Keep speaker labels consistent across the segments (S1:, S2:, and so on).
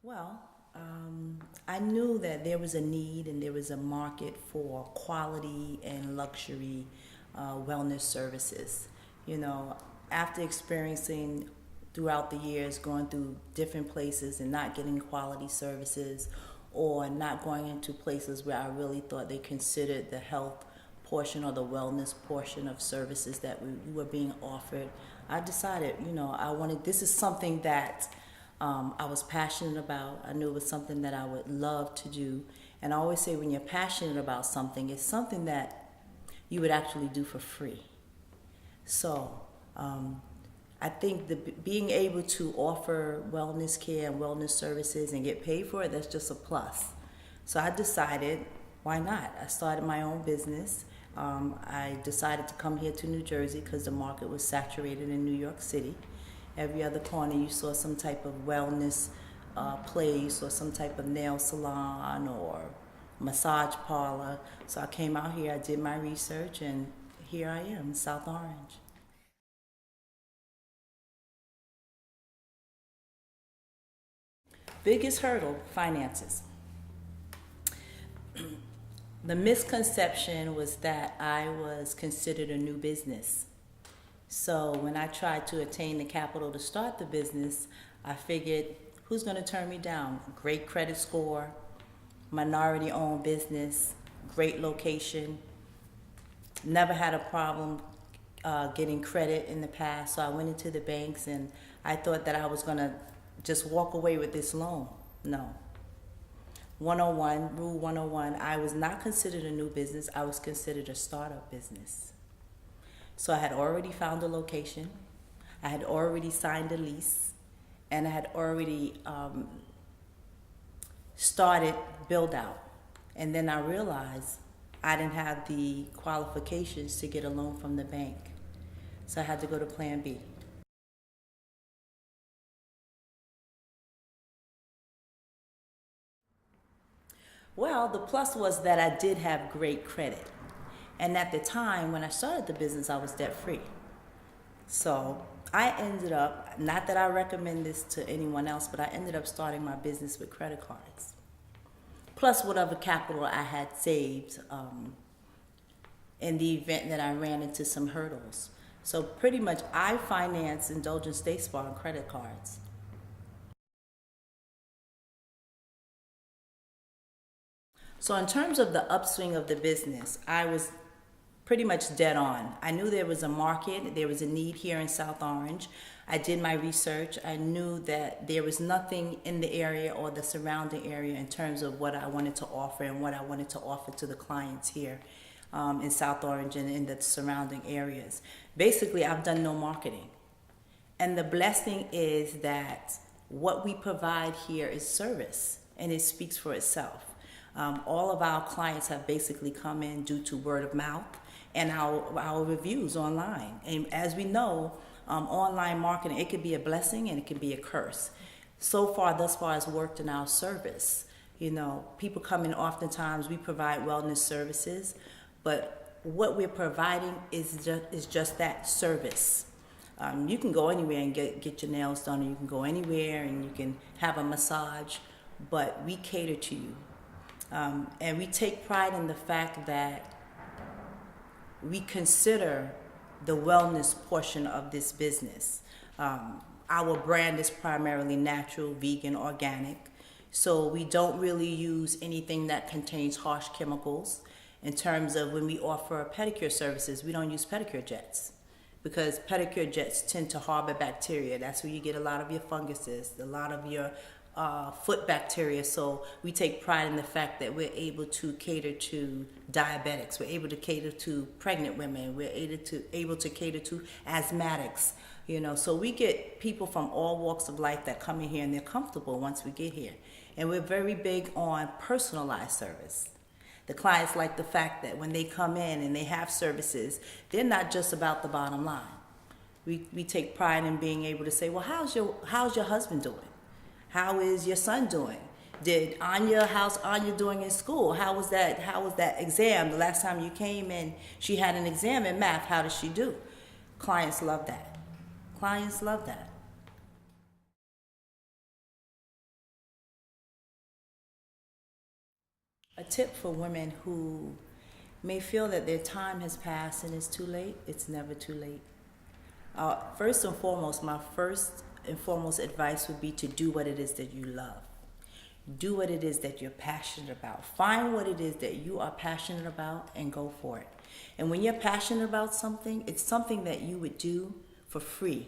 S1: Well, I knew that there was a need and there was a market for quality and luxury wellness services. You know, after experiencing throughout the years going through different places and not getting quality services or not going into places where I really thought they considered the health portion or the wellness portion of services that we were being offered, I decided, I wanted, this is something that I was passionate about. I knew it was something that I would love to do. And I always say when you're passionate about something, it's something that you would actually do for free. So I think being able to offer wellness care and wellness services and get paid for it, that's just a plus. So I decided, why not? I started my own business. I decided to come here to New Jersey because the market was saturated in New York City. Every other corner you saw some type of wellness place or some type of nail salon or massage parlor. So I came out here, I did my research, and here I am in South Orange. Biggest hurdle, finances. The misconception was that I was considered a new business. So when I tried to attain the capital to start the business, I figured, who's going to turn me down? Great credit score, minority owned business, great location, never had a problem getting credit in the past. So I went into the banks and I thought that I was going to just walk away with this loan. No. 101, Rule 101, I was not considered a new business. I was considered a startup business. So I had already found a location, I had already signed a lease, and I had already started build out. And then I realized I didn't have the qualifications to get a loan from the bank. So I had to go to Plan B. Well, the plus was that I did have great credit. And at the time when I started the business, I was debt free. So I ended up, not that I recommend this to anyone else, but I ended up starting my business with credit cards. Plus whatever capital I had saved in the event that I ran into some hurdles. So pretty much I finance Indulgence Day Spa on credit cards. So in terms of the upswing of the business, I was pretty much dead on. I knew there was a market, there was a need here in South Orange. I did my research. I knew that there was nothing in the area or the surrounding area in terms of what I wanted to offer and what I wanted to offer to the clients here in South Orange and in the surrounding areas. Basically, I've done no marketing. And the blessing is that what we provide here is service, and it speaks for itself. All of our clients have basically come in due to word of mouth and our reviews online. And as we know, online marketing, it could be a blessing and it can be a curse. So far, thus far, it's worked in our service. People come in oftentimes, we provide wellness services, but what we're providing is just that service. You can go anywhere and get your nails done, or you can go anywhere and you can have a massage, but we cater to you. And we take pride in the fact that we consider the wellness portion of this business. Our brand is primarily natural, vegan, organic. So we don't really use anything that contains harsh chemicals. In terms of when we offer pedicure services, we don't use pedicure jets because pedicure jets tend to harbor bacteria. That's where you get a lot of your funguses, a lot of your foot bacteria. So we take pride in the fact that we're able to cater to diabetics, we're able to cater to pregnant women, we're able to cater to asthmatics. So we get people from all walks of life that come in here and they're comfortable once we get here. And we're very big on personalized service. The clients like the fact that when they come in and they have services, they're not just about the bottom line. We take pride in being able to say, well, how's your husband doing? How is your son doing? How's Anya doing in school? How was that exam? The last time you came in, she had an exam in math. How did she do? Clients love that. Clients love that. A tip for women who may feel that their time has passed and it's too late: it's never too late. First and foremost, my first and foremost advice would be to do what it is that you love. Do what it is that you're passionate about. Find what it is that you are passionate about and go for it. And when you're passionate about something, it's something that you would do for free.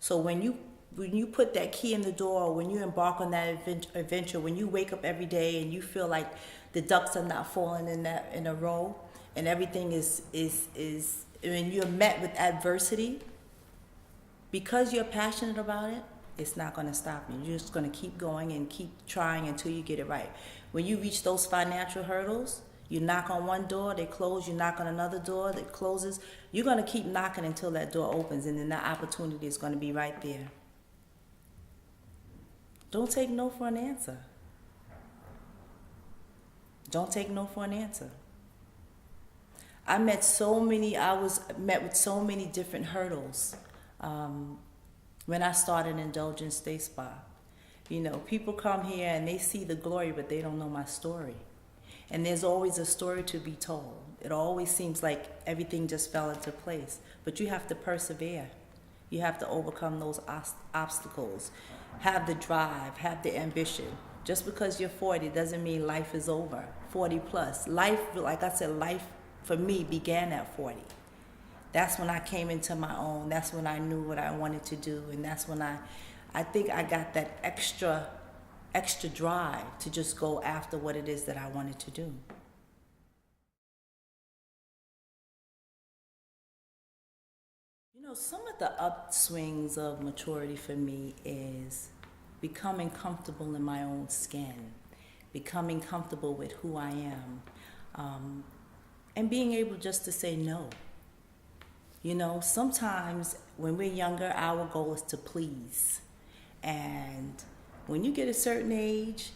S1: So when you put that key in the door, when you embark on that adventure, when you wake up every day and you feel like the ducks are not falling in a row, and everything is when you're met with adversity, because you're passionate about it, it's not going to stop you. You're just going to keep going and keep trying until you get it right. When you reach those financial hurdles, you knock on one door, they close. You knock on another door, that closes. You're going to keep knocking until that door opens, and then that opportunity is going to be right there. Don't take no for an answer. Don't take no for an answer. I was met with so many different hurdles when I started Indulgence Day Spa. You know, people come here and they see the glory, but they don't know my story. And there's always a story to be told. It always seems like everything just fell into place. But you have to persevere. You have to overcome those obstacles. Have the drive, have the ambition. Just because you're 40 doesn't mean life is over. 40 plus. Life, like I said, life for me began at 40. That's when I came into my own. That's when I knew what I wanted to do. And that's when I think I got that extra drive to just go after what it is that I wanted to do. You know, some of the upswings of maturity for me is becoming comfortable in my own skin, becoming comfortable with who I am, and being able just to say no. You know, sometimes when we're younger, our goal is to please. And when you get a certain age,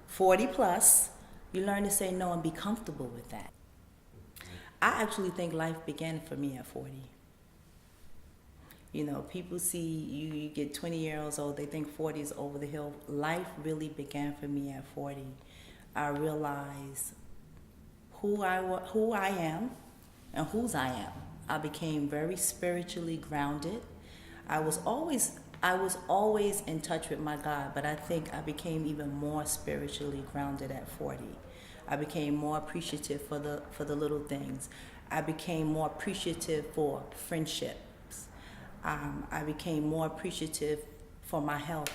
S1: 40 plus, you learn to say no and be comfortable with that. I actually think life began for me at 40. You know, people see you get 20 years old, they think 40 is over the hill. Life really began for me at 40. I realized who I am and whose I am. I became very spiritually grounded. I was always in touch with my God, but I think I became even more spiritually grounded at 40. I became more appreciative for the little things. I became more appreciative for friendships. I became more appreciative for my health.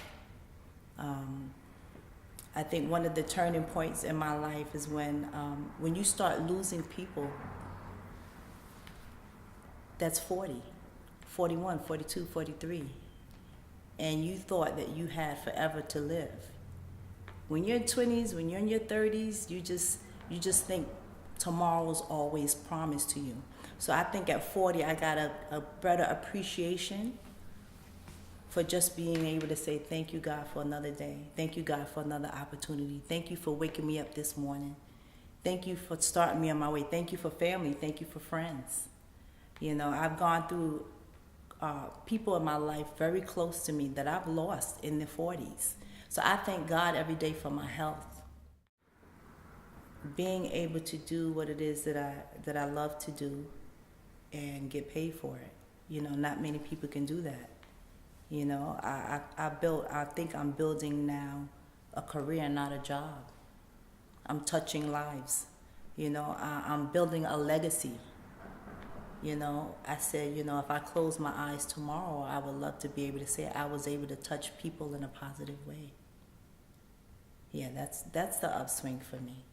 S1: I think one of the turning points in my life is when you start losing people that's 40, 41, 42, 43, and you thought that you had forever to live. When you're in 20s, when you're in your 30s, you just think tomorrow's always promised to you. So I think at 40, I got a better appreciation for just being able to say, thank you, God, for another day. Thank you, God, for another opportunity. Thank you for waking me up this morning. Thank you for starting me on my way. Thank you for family. Thank you for friends. You know, I've gone through people in my life very close to me that I've lost in their 40s. So I thank God every day for my health. Being able to do what it is that I love to do and get paid for it. You know, not many people can do that. You know, I think I'm building now a career, not a job. I'm touching lives. You know, I'm building a legacy. You know, I said, you know, if I close my eyes tomorrow, I would love to be able to say I was able to touch people in a positive way. Yeah, that's the upswing for me.